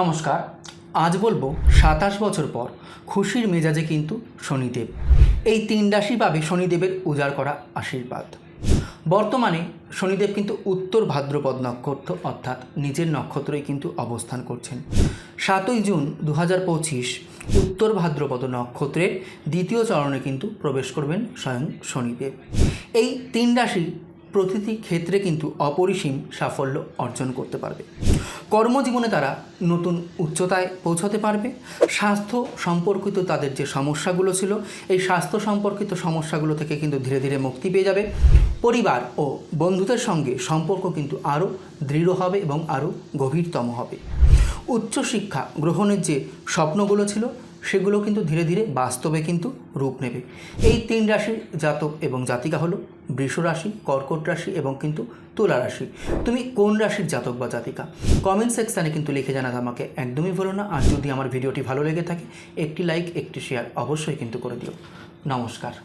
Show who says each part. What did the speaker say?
Speaker 1: নমস্কার। আজ বলবো 27 বছর পর খুশির মেজাজে কিন্তু শনিদেব। এই 3 রাশি পাবে শনিদেবের উজাড় করা আশীর্বাদ। বর্তমানে শনিদেব কিন্তু উত্তর ভাদ্রপদ নক্ষত্র অর্থাৎ নিজের নক্ষত্রেই কিন্তু অবস্থান করছেন। 7ই জুন 2025 উত্তর ভাদ্রপদ নক্ষত্রের দ্বিতীয় চরণে কিন্তু প্রবেশ করবেন স্বয়ং শনিদেব। এই 3 রাশি প্রতিটি ক্ষেত্রে কিন্তু অপরিসীম সাফল্য অর্জন করতে পারবে। কর্মজীবনে তারা নতুন উচ্চতায় পৌঁছতে পারবে। স্বাস্থ্য সম্পর্কিত তাদের যে সমস্যাগুলো ছিল, এই স্বাস্থ্য সম্পর্কিত সমস্যাগুলো থেকে কিন্তু ধীরে ধীরে মুক্তি পেয়ে যাবে। পরিবার ও বন্ধুদের সঙ্গে সম্পর্ক কিন্তু আরও দৃঢ় হবে এবং আরও গভীরতম হবে। উচ্চশিক্ষা গ্রহণের যে স্বপ্নগুলো ছিল সেগুলো কিন্তু ধীরে ধীরে বাস্তবে কিন্তু রূপ নেবে। এই 3 রাশির জাতক এবং জাতিকা হলো বৃষ রাশি, কর্কট রাশি এবং কিন্তু তুলা রাশি। তুমি কোন রাশির জাতক বা জাতিকা? কমেন্ট সেকশানে কিন্তু লিখে জানাতে আমাকে একদমই ভুলো না। আর যদি আমার ভিডিওটি ভালো লেগে থাকে একটি লাইক, একটি শেয়ার অবশ্যই কিন্তু করে দিও। নমস্কার।